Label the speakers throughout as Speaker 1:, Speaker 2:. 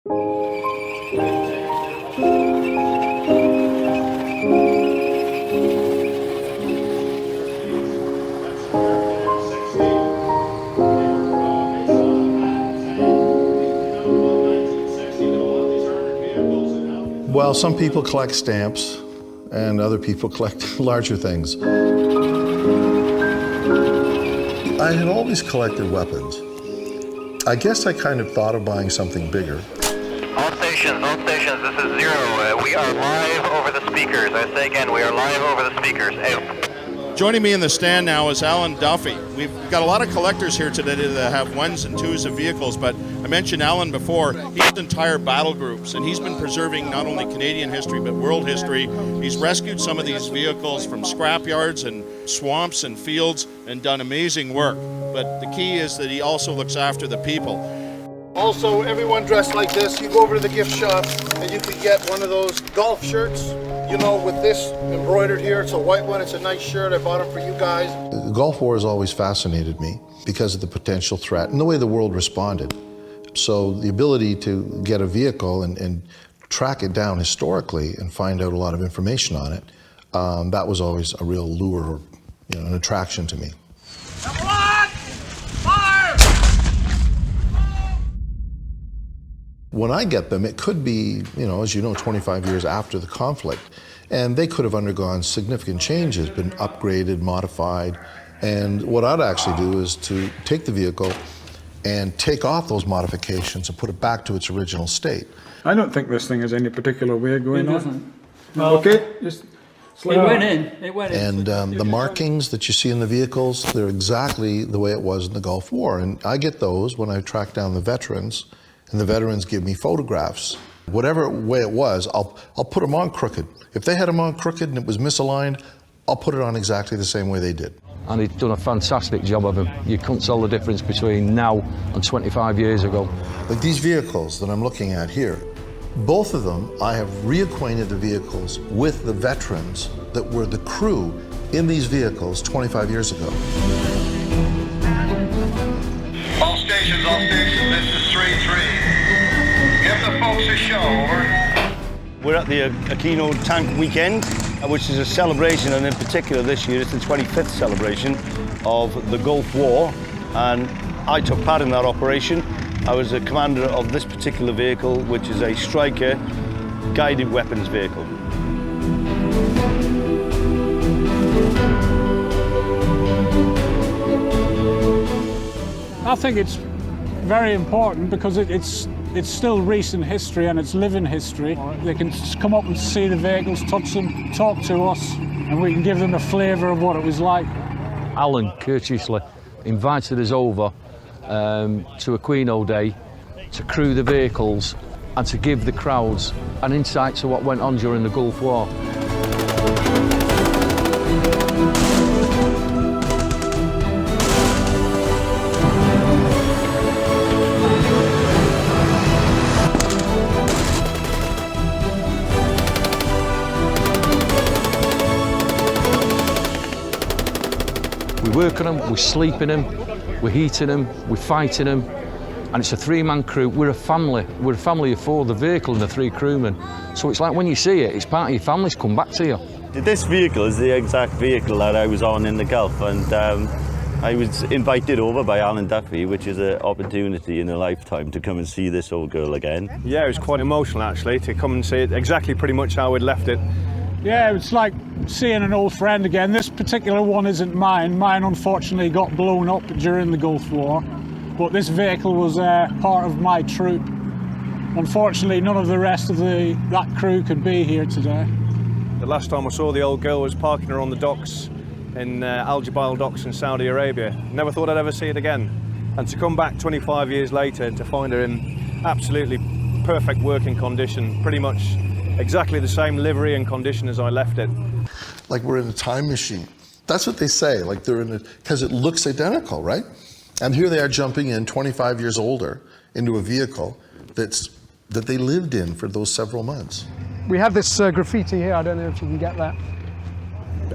Speaker 1: Well, some people collect stamps and other people collect larger things. I had always collected weapons. I guess I kind of thought of buying something bigger.
Speaker 2: All stations, this is Zero. We are live over the speakers. I say again, we are live over the speakers. Out.
Speaker 3: Joining me in the stand now is Alan Duffy. We've got a lot of collectors here today that have ones and twos of vehicles, but I mentioned Alan before. He has entire battle groups, and he's been preserving not only Canadian history, but world history. He's rescued some of these vehicles from scrapyards and swamps and fields and done amazing work. But the key is that he also looks after the people.
Speaker 1: Also, everyone dressed like this, you go over to the gift shop and you can get one of those golf shirts, you know, with this embroidered here. It's a white one, it's a nice shirt. I bought it for you guys. The Gulf War has always fascinated me because of the potential threat and the way the world responded. So the ability to get a vehicle and track it down historically and find out a lot of information on it, that was always a real lure, or, you know, an attraction to me. When I get them, it could be, you know, as you know, 25 years after the conflict, and they could have undergone significant changes, been upgraded, modified, and what I'd actually do is to take the vehicle and take off those modifications and put it back to its original state.
Speaker 4: I don't think this thing has any particular way going on.
Speaker 5: It doesn't. Well,
Speaker 4: okay, just slow down.
Speaker 5: It went in.
Speaker 1: And the markings that you see in the vehicles, they're exactly the way it was in the Gulf War. And I get those when I track down the veterans, and the veterans give me photographs. Whatever way it was, I'll put them on crooked. If they had them on crooked and it was misaligned, I'll put it on exactly the same way they did.
Speaker 6: And he'd done a fantastic job of him. You couldn't tell the difference between now and 25 years ago.
Speaker 1: Like these vehicles that I'm looking at here, both of them, I have reacquainted the vehicles with the veterans that were the crew in these vehicles 25 years ago.
Speaker 7: All stations, this is 3-3. Give the folks a show, over.
Speaker 8: We're at the AQUINO Tank Weekend, which is a celebration, and in particular this year it's the 25th celebration of the Gulf War, and I took part in that operation. I was the commander of this particular vehicle, which is a Striker guided weapons vehicle.
Speaker 9: I think it's very important because it's still recent history and it's living history. They can come up and see the vehicles, touch them, talk to us, and we can give them a flavour of what it was like.
Speaker 6: Alan courteously invited us over to AQUINO Day to crew the vehicles and to give the crowds an insight to what went on during the Gulf War. We work on them, we sleep in them, we're heating them, we're fighting them, and it's a three-man crew. We're a family. We're a family of four, the vehicle and the three crewmen. So it's like when you see it, it's part of your family's come back to you.
Speaker 8: This vehicle is the exact vehicle that I was on in the Gulf, and I was invited over by Alan Duffy, which is an opportunity in a lifetime to come and see this old girl again.
Speaker 10: Yeah, it was quite emotional actually to come and see it exactly pretty much how we'd left it.
Speaker 9: Yeah, it's like seeing an old friend again. This particular one isn't mine. Mine unfortunately got blown up during the Gulf War, but this vehicle was part of my troop. Unfortunately, none of the rest of that crew could be here today.
Speaker 10: The last time I saw the old girl was parking her on the docks in Al Jubail docks in Saudi Arabia. Never thought I'd ever see it again. And to come back 25 years later and to find her in absolutely perfect working condition, pretty much exactly the same livery and condition as I left it.
Speaker 1: Like we're in a time machine. That's what they say, like they're in because it looks identical, right? And here they are jumping in 25 years older into a vehicle that they lived in for those several months.
Speaker 11: We have this graffiti here, I don't know if you can get that.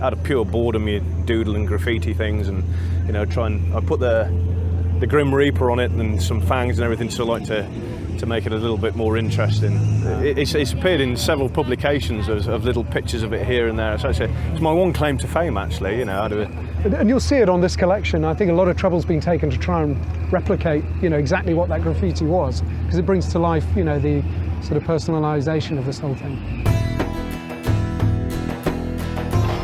Speaker 10: Out of pure boredom, you doodle and graffiti things and, you know, I put the the Grim Reaper on it and some fangs and everything, so I like to make it a little bit more interesting. It's appeared in several publications of little pictures of it here and there. So it's my one claim to fame, actually, you know.
Speaker 11: And you'll see it on this collection. I think a lot of trouble's been taken to try and replicate, you know, exactly what that graffiti was, because it brings to life, you know, the sort of personalisation of this whole thing.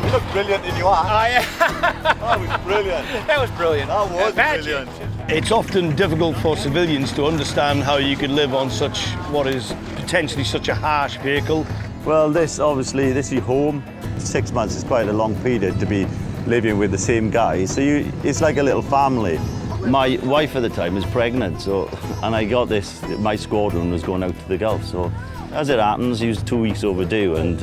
Speaker 12: You look brilliant in your hat.
Speaker 8: Oh, yeah.
Speaker 12: That was brilliant.
Speaker 8: That was brilliant.
Speaker 12: That was brilliant.
Speaker 8: It's often difficult for civilians to understand how you could live on such what is potentially such a harsh vehicle.
Speaker 12: Well, this is your home. 6 months is quite a long period to be living with the same guy, so it's like a little family. My wife at the time was pregnant, and I got this, my squadron was going out to the Gulf, so as it happens, he was 2 weeks overdue, and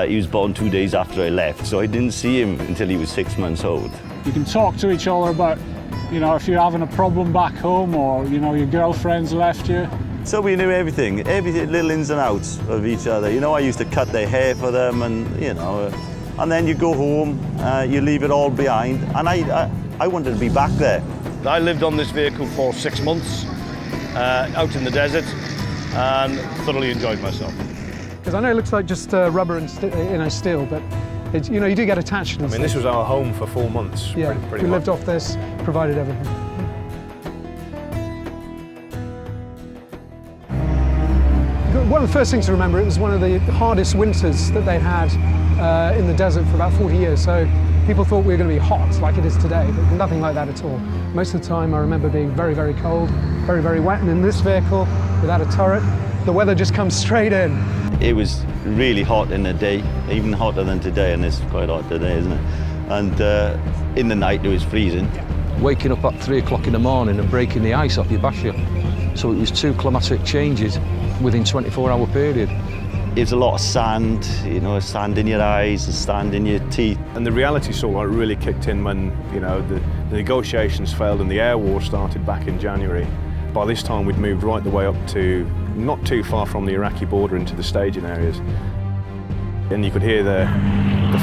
Speaker 12: he was born 2 days after I left, so I didn't see him until he was 6 months old.
Speaker 9: You can talk to each other about, you know, if you're having a problem back home, or, you know, your girlfriend's left you.
Speaker 12: So we knew everything, little ins and outs of each other. You know, I used to cut their hair for them, and, you know, and then you go home, you leave it all behind, and I wanted to be back there.
Speaker 8: I lived on this vehicle for 6 months, out in the desert, and thoroughly enjoyed myself.
Speaker 11: Because I know it looks like just rubber and steel, but it's, you know, you do get attached to
Speaker 10: I mean, this was our home for 4 months.
Speaker 11: Yeah,
Speaker 10: pretty
Speaker 11: we
Speaker 10: much.
Speaker 11: lived off this, provided everything. One of the first things to remember, it was one of the hardest winters that they had in the desert for about 40 years. So people thought we were going to be hot like it is today, but nothing like that at all. Most of the time I remember being very, very cold, very, very wet. And in this vehicle, without a turret, the weather just comes straight in.
Speaker 12: It was really hot in the day, even hotter than today, and it's quite hot today, isn't it? And in the night it was freezing.
Speaker 6: Waking up at 3 o'clock in the morning and breaking the ice off your basher. So it was 2 climatic changes within 24-hour period.
Speaker 12: It's a lot of sand, you know, sand in your eyes, sand in your teeth.
Speaker 10: And the reality sort of like really kicked in when, you know, the negotiations failed and the air war started back in January. By this time we'd moved right the way up to not too far from the Iraqi border into the staging areas. And you could hear the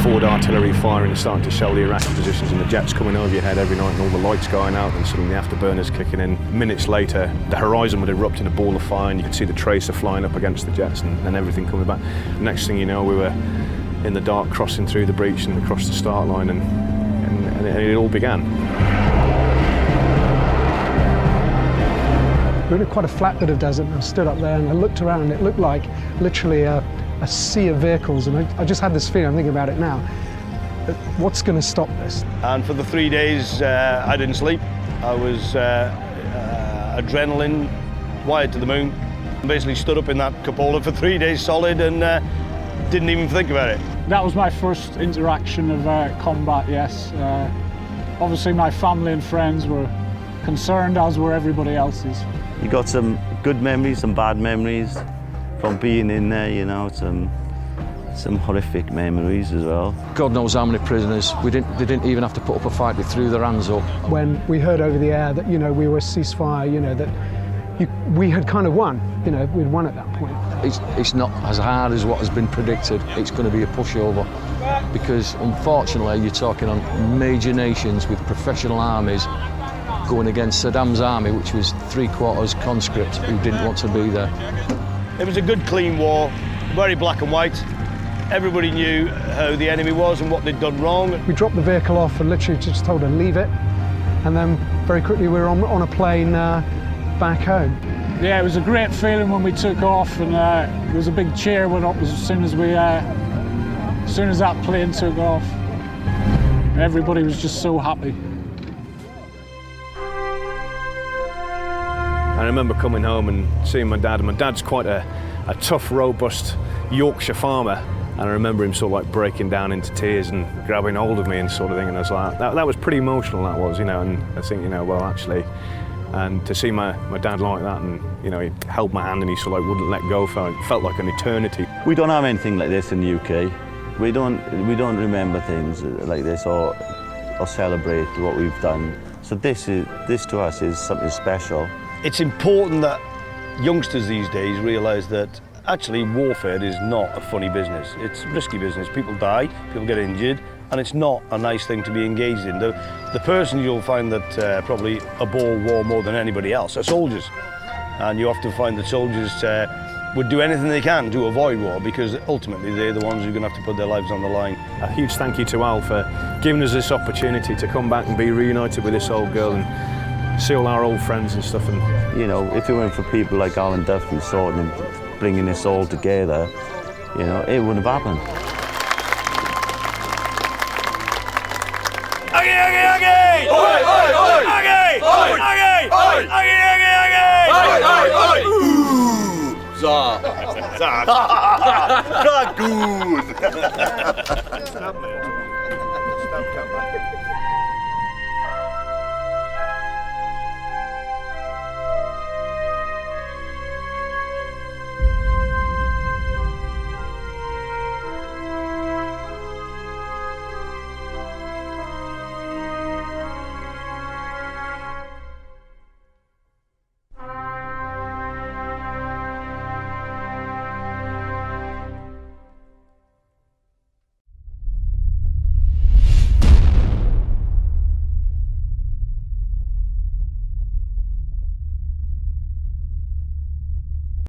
Speaker 10: Ford artillery firing and starting to shell the Iraqi positions, and the jets coming over your head every night and all the lights going out and suddenly the afterburners kicking in. Minutes later, the horizon would erupt in a ball of fire and you could see the tracer flying up against the jets and everything coming back. Next thing you know, we were in the dark crossing through the breach and across the start line, and it all began.
Speaker 11: We were in quite a flat bit of desert, and I stood up there and I looked around, and it looked like literally a sea of vehicles, and I just had this feeling, I'm thinking about it now, that what's going to stop this?
Speaker 8: And for the 3 days I didn't sleep. I was adrenaline wired to the moon. Basically stood up in that cupola for 3 days solid and didn't even think about it.
Speaker 9: That was my first interaction of combat, yes. Obviously my family and friends were concerned, as were everybody else's.
Speaker 12: You got some good memories, some bad memories from being in there, you know, some horrific memories as well.
Speaker 6: God knows how many prisoners. They didn't even have to put up a fight, they threw their hands up.
Speaker 11: When we heard over the air that, you know, we were a ceasefire, you know, that we had kind of won, you know, we'd won at that point.
Speaker 6: It's not as hard as what has been predicted. It's going to be a pushover because, unfortunately, you're talking on major nations with professional armies going against Saddam's army, which was 3/4 conscripts who didn't want to be there.
Speaker 8: It was a good, clean war, very black and white. Everybody knew who the enemy was and what they'd done wrong.
Speaker 11: We dropped the vehicle off and literally just told her, leave it. And then very quickly we were on a plane back home.
Speaker 9: Yeah, it was a great feeling when we took off, and there was a big cheer went up as soon as that plane took off. Everybody was just so happy.
Speaker 10: I remember coming home and seeing my dad, and my dad's quite a tough, robust Yorkshire farmer, and I remember him sort of like breaking down into tears and grabbing hold of me and sort of thing, and I was like, that was pretty emotional, that was, you know, and I think, you know, well, actually, and to see my dad like that, and, you know, he held my hand and he sort of like wouldn't let go, felt like an eternity.
Speaker 12: We don't have anything like this in the UK. We don't remember things like this or celebrate what we've done. So this to us is something special.
Speaker 8: It's important that youngsters these days realise that actually warfare is not a funny business. It's risky business. People die, people get injured, and it's not a nice thing to be engaged in. The person you'll find that probably abhor war more than anybody else are soldiers, and you often find that soldiers would do anything they can to avoid war, because ultimately they're the ones who are going to have to put their lives on the line.
Speaker 10: A huge thank you to Al for giving us this opportunity to come back and be reunited with this old girl and see all our old friends and stuff. And
Speaker 12: you know, if it weren't for people like Alan Duffy sorting and bringing this all together, you know, it wouldn't have happened.
Speaker 8: Good.